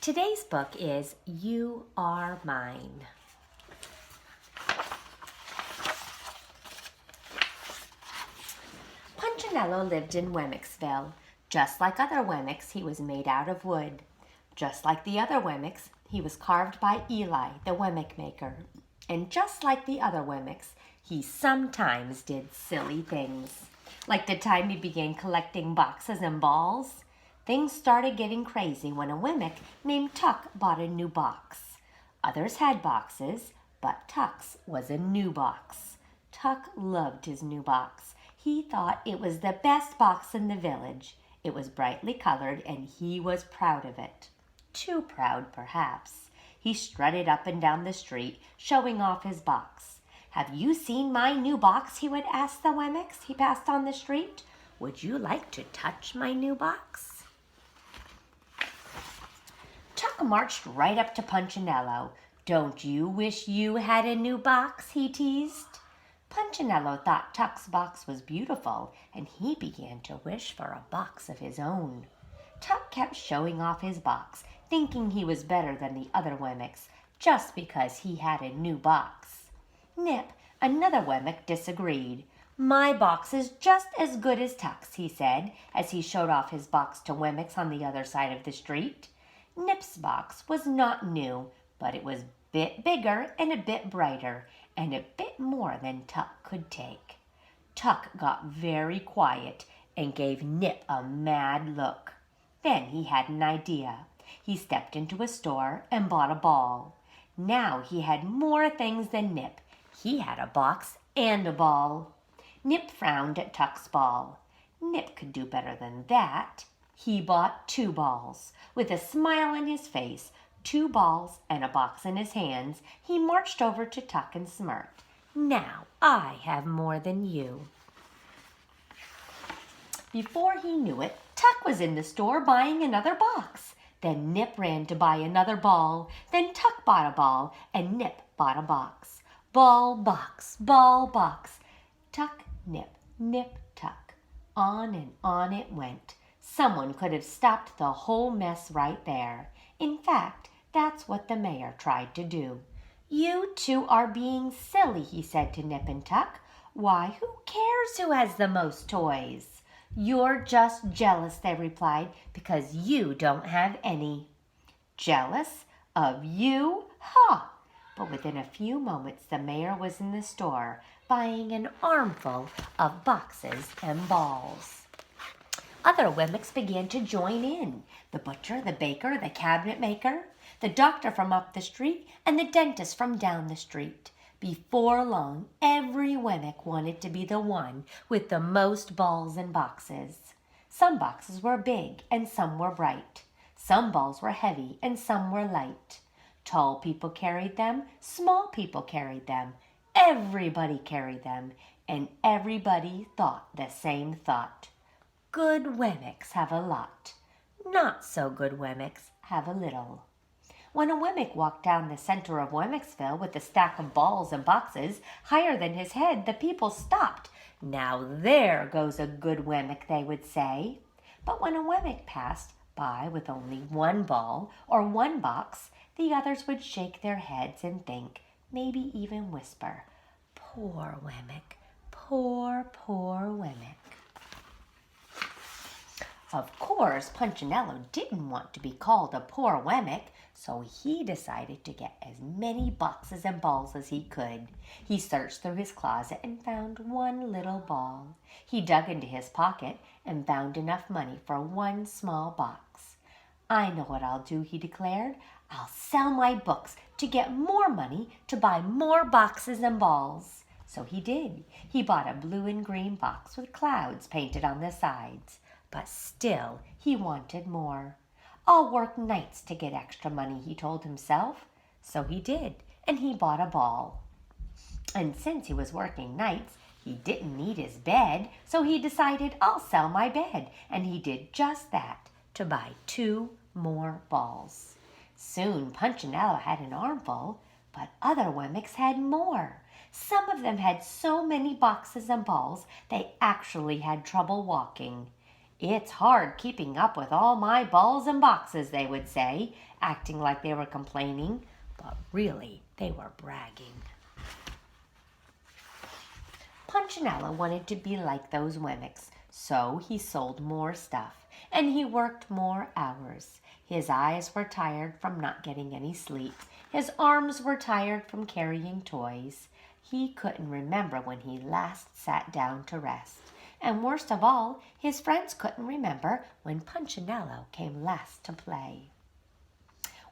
Today's book is You Are Mine. Punchinello lived in Wemmixville. Just like other Wemmicks, he was made out of wood. Just like the other Wemmicks, he was carved by Eli, the Wemmick maker. And just like the other Wemmicks, he sometimes did silly things. Like the time he began collecting boxes and balls. Things started getting crazy when a Wemmick named Tuck bought a new box. Others had boxes, but Tuck's was a new box. Tuck loved his new box. He thought it was the best box in the village. It was brightly colored and he was proud of it. Too proud, perhaps. He strutted up and down the street, showing off his box. "Have you seen my new box?" he would ask the Wemmicks he passed on the street. "Would you like to touch my new box?" Tuck marched right up to Punchinello. "Don't you wish you had a new box?" he teased. Punchinello thought Tuck's box was beautiful, and he began to wish for a box of his own. Tuck kept showing off his box, thinking he was better than the other Wemmicks, just because he had a new box. Nip, another Wemmick, disagreed. "My box is just as good as Tuck's," he said, as he showed off his box to Wemmicks on the other side of the street. Nip's box was not new, but it was a bit bigger and a bit brighter, and a bit more than Tuck could take. Tuck got very quiet and gave Nip a mad look. Then he had an idea. He stepped into a store and bought a ball. Now he had more things than Nip. He had a box and a ball. Nip frowned at Tuck's ball. Nip could do better than that. He bought 2 balls. With a smile on his face, 2 balls and a box in his hands, he marched over to Tuck and smirked. "Now I have more than you." Before he knew it, Tuck was in the store buying another box. Then Nip ran to buy another ball. Then Tuck bought a ball, and Nip bought a box. Ball, box, ball, box. Tuck, Nip, Nip, Tuck. On and on it went. Someone could have stopped the whole mess right there. In fact, that's what the mayor tried to do. "You two are being silly," he said to Nip and Tuck. "Why, who cares who has the most toys?" "You're just jealous," they replied, "because you don't have any." "Jealous? Of you? Ha!" But within a few moments the mayor was in the store buying an armful of boxes and balls. Other Wemmicks began to join in. The butcher, the baker, the cabinet maker, the doctor from up the street, and the dentist from down the street. Before long, every Wemmick wanted to be the one with the most balls and boxes. Some boxes were big and some were bright. Some balls were heavy and some were light. Tall people carried them, small people carried them. Everybody carried them, and everybody thought the same thought. Good Wemmicks have a lot. Not so good Wemmicks have a little. When a Wemmick walked down the center of Wemmixville with a stack of balls and boxes higher than his head, the people stopped. "Now there goes a good Wemmick," they would say. But when a Wemmick passed by with only 1 ball or 1 box, the others would shake their heads and think, maybe even whisper, "Poor Wemmick, poor, poor Wemmick." Of course, Punchinello didn't want to be called a poor Wemmick, so he decided to get as many boxes and balls as he could. He searched through his closet and found 1 little ball. He dug into his pocket and found enough money for 1 small box. "I know what I'll do," he declared. "I'll sell my books to get more money to buy more boxes and balls." So he did. He bought a blue and green box with clouds painted on the sides. But still he wanted more. "I'll work nights to get extra money," he told himself. So he did, and he bought a ball. And since he was working nights, he didn't need his bed, so he decided, "I'll sell my bed." And he did just that, to buy 2 more balls. Soon Punchinello had an armful, but other Wemmicks had more. Some of them had so many boxes and balls they actually had trouble walking. "It's hard keeping up with all my balls and boxes," they would say, acting like they were complaining, but really they were bragging. Punchinello wanted to be like those Wemmicks, so he sold more stuff, and he worked more hours. His eyes were tired from not getting any sleep. His arms were tired from carrying toys. He couldn't remember when he last sat down to rest. And worst of all, his friends couldn't remember when Punchinello came last to play.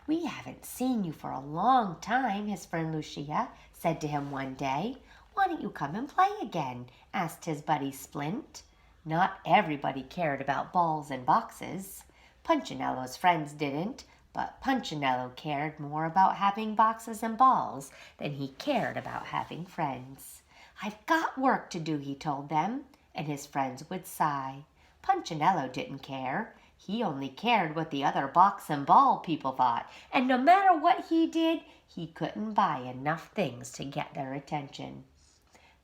"We haven't seen you for a long time," his friend Lucia said to him one day. "Why don't you come and play again?" asked his buddy Splint. Not everybody cared about balls and boxes. Punchinello's friends didn't, but Punchinello cared more about having boxes and balls than he cared about having friends. "I've got work to do," he told them, and his friends would sigh. Punchinello didn't care. He only cared what the other box and ball people thought, and no matter what he did, he couldn't buy enough things to get their attention.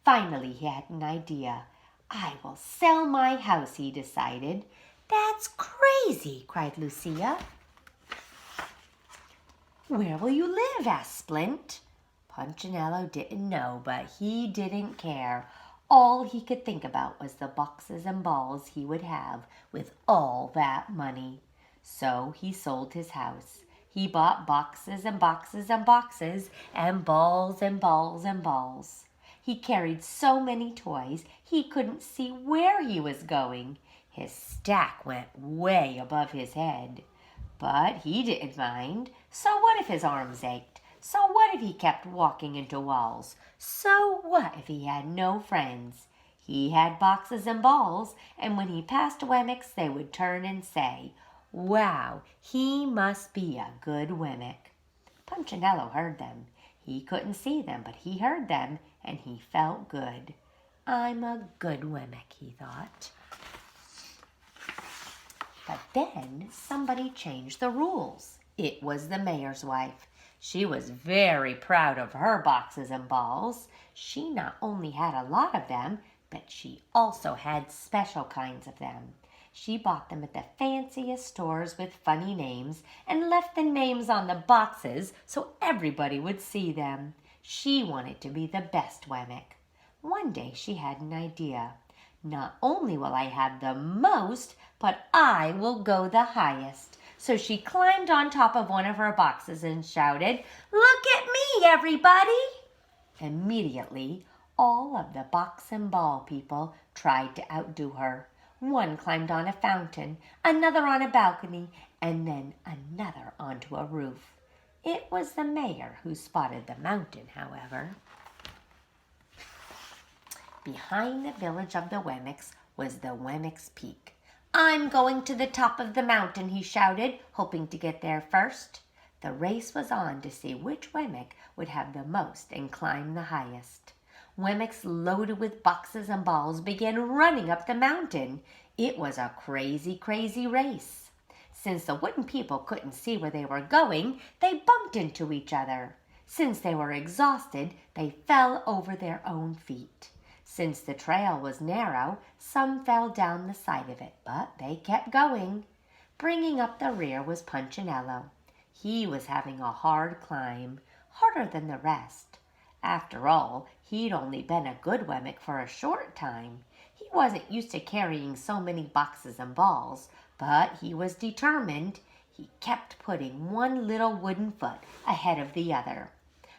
Finally, he had an idea. "I will sell my house," he decided. "That's crazy," cried Lucia. "Where will you live?" asked Splint. Punchinello didn't know, but he didn't care. All he could think about was the boxes and balls he would have with all that money. So he sold his house. He bought boxes and boxes and boxes and balls and balls and balls. He carried so many toys he couldn't see where he was going. His stack went way above his head. But he didn't mind. So what if his arms ached? So what if he kept walking into walls? So what if he had no friends? He had boxes and balls, and when he passed Wemmicks, they would turn and say, "Wow, he must be a good Wemmick." Punchinello heard them. He couldn't see them, but he heard them, and he felt good. "I'm a good Wemmick," he thought. But then somebody changed the rules. It was the mayor's wife. She was very proud of her boxes and balls. She not only had a lot of them, but she also had special kinds of them. She bought them at the fanciest stores with funny names and left the names on the boxes so everybody would see them. She wanted to be the best Wemmick. One day she had an idea. "Not only will I have the most, but I will go the highest." So she climbed on top of one of her boxes and shouted, "Look at me, everybody!" Immediately, all of the box and ball people tried to outdo her. One climbed on a fountain, another on a balcony, and then another onto a roof. It was the mayor who spotted the mountain, however. Behind the village of the Wemmicks was the Wemmicks Peak. "I'm going to the top of the mountain," he shouted, hoping to get there first. The race was on to see which Wemmick would have the most and climb the highest. Wemmicks loaded with boxes and balls began running up the mountain. It was a crazy, crazy race. Since the wooden people couldn't see where they were going, they bumped into each other. Since they were exhausted, they fell over their own feet. Since the trail was narrow, some fell down the side of it, but they kept going. Bringing up the rear was Punchinello. He was having a hard climb, harder than the rest. After all, he'd only been a good Wemmick for a short time. He wasn't used to carrying so many boxes and balls, but he was determined. He kept putting one little wooden foot ahead of the other.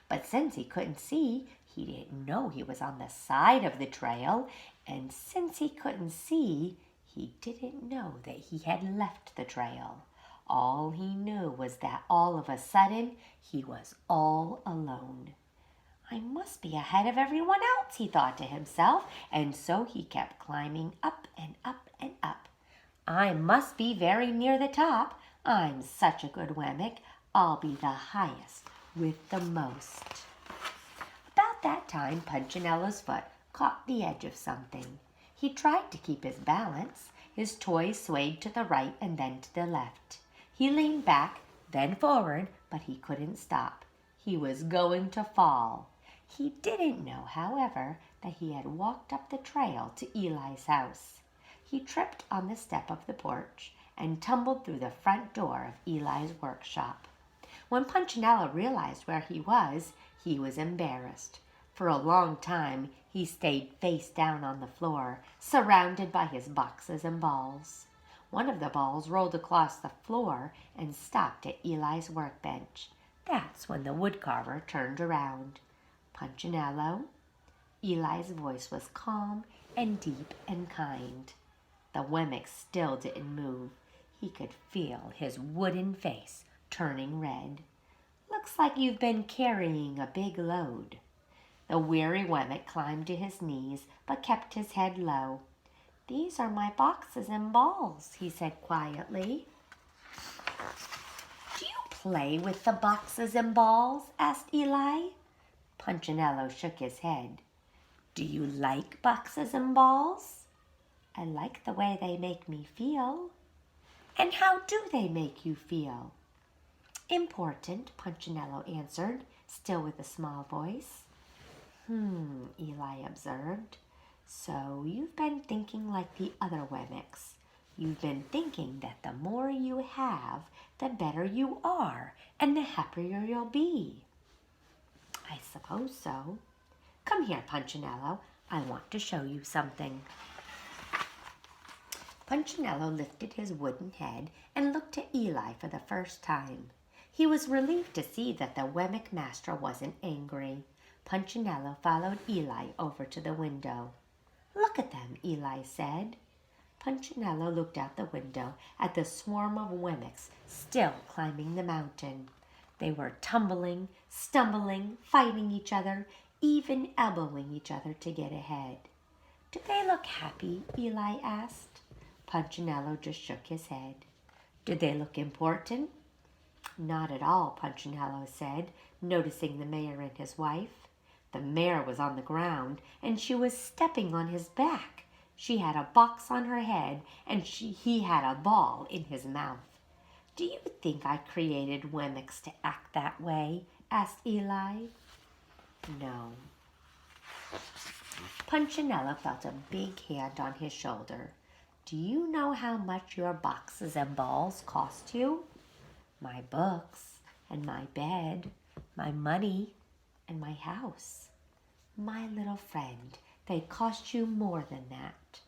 But since he couldn't see, he didn't know he was on the side of the trail, and since he couldn't see, he didn't know that he had left the trail. All he knew was that all of a sudden he was all alone. "I must be ahead of everyone else," he thought to himself, and so he kept climbing up and up and up. "I must be very near the top. I'm such a good Wemmick. I'll be the highest with the most." About that time, Punchinello's foot caught the edge of something. He tried to keep his balance. His toy swayed to the right and then to the left. He leaned back, then forward, but he couldn't stop. He was going to fall. He didn't know, however, that he had walked up the trail to Eli's house. He tripped on the step of the porch and tumbled through the front door of Eli's workshop. When Punchinello realized where he was embarrassed. For a long time he stayed face down on the floor, surrounded by his boxes and balls. One of the balls rolled across the floor and stopped at Eli's workbench. That's when the woodcarver turned around. Punchinello? Eli's voice was calm and deep and kind. The Wemmick still didn't move. He could feel his wooden face turning red. Looks like you've been carrying a big load. The weary Wemmick climbed to his knees, but kept his head low. These are my boxes and balls, he said quietly. Do you play with the boxes and balls? Asked Eli. Punchinello shook his head. Do you like boxes and balls? I like the way they make me feel. And how do they make you feel? Important, Punchinello answered, still with a small voice. Eli observed. So you've been thinking like the other Wemmicks. You've been thinking that the more you have, the better you are, and the happier you'll be. I suppose so. Come here, Punchinello. I want to show you something. Punchinello lifted his wooden head and looked at Eli for the first time. He was relieved to see that the Wemmick master wasn't angry. Punchinello followed Eli over to the window. Look at them, Eli said. Punchinello looked out the window at the swarm of Wemmicks still climbing the mountain. They were tumbling, stumbling, fighting each other, even elbowing each other to get ahead. Do they look happy? Eli asked. Punchinello just shook his head. Did they look important? Not at all, Punchinello said, noticing the mayor and his wife. The mare was on the ground, and she was stepping on his back. She had a box on her head, and he had a ball in his mouth. Do you think I created Wemmicks to act that way? Asked Eli. No. Punchinello felt a big hand on his shoulder. Do you know how much your boxes and balls cost you? My books, and my bed, my money, and my house. My little friend, they cost you more than that.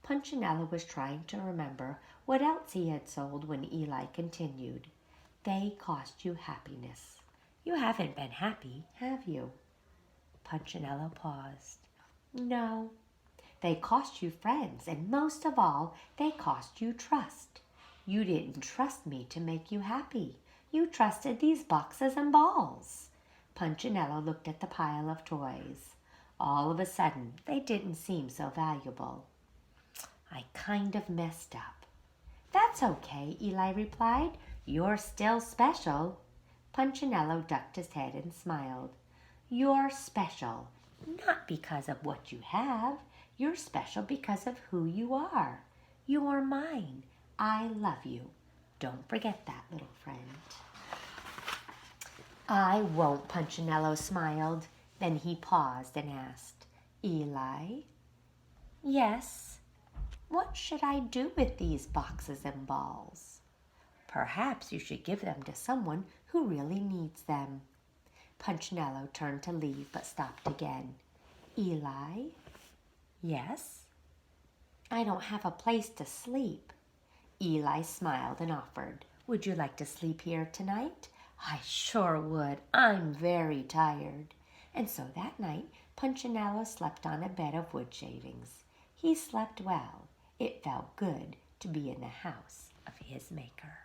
Punchinello was trying to remember what else he had sold when Eli continued. They cost you happiness. You haven't been happy, have you? Punchinello paused. No. They cost you friends, and most of all, they cost you trust. You didn't trust me to make you happy. You trusted these boxes and balls. Punchinello looked at the pile of toys. All of a sudden, they didn't seem so valuable. I kind of messed up. That's okay, Eli replied. You're still special. Punchinello ducked his head and smiled. You're special, not because of what you have. You're special because of who you are. You're mine. I love you. Don't forget that, little friend. I won't, Punchinello smiled. Then he paused and asked, Eli? Yes? What should I do with these boxes and balls? Perhaps you should give them to someone who really needs them. Punchinello turned to leave but stopped again. Eli? Yes? I don't have a place to sleep. Eli smiled and offered, Would you like to sleep here tonight? I sure would. I'm very tired. And so that night, Punchinello slept on a bed of wood shavings. He slept well. It felt good to be in the house of his maker.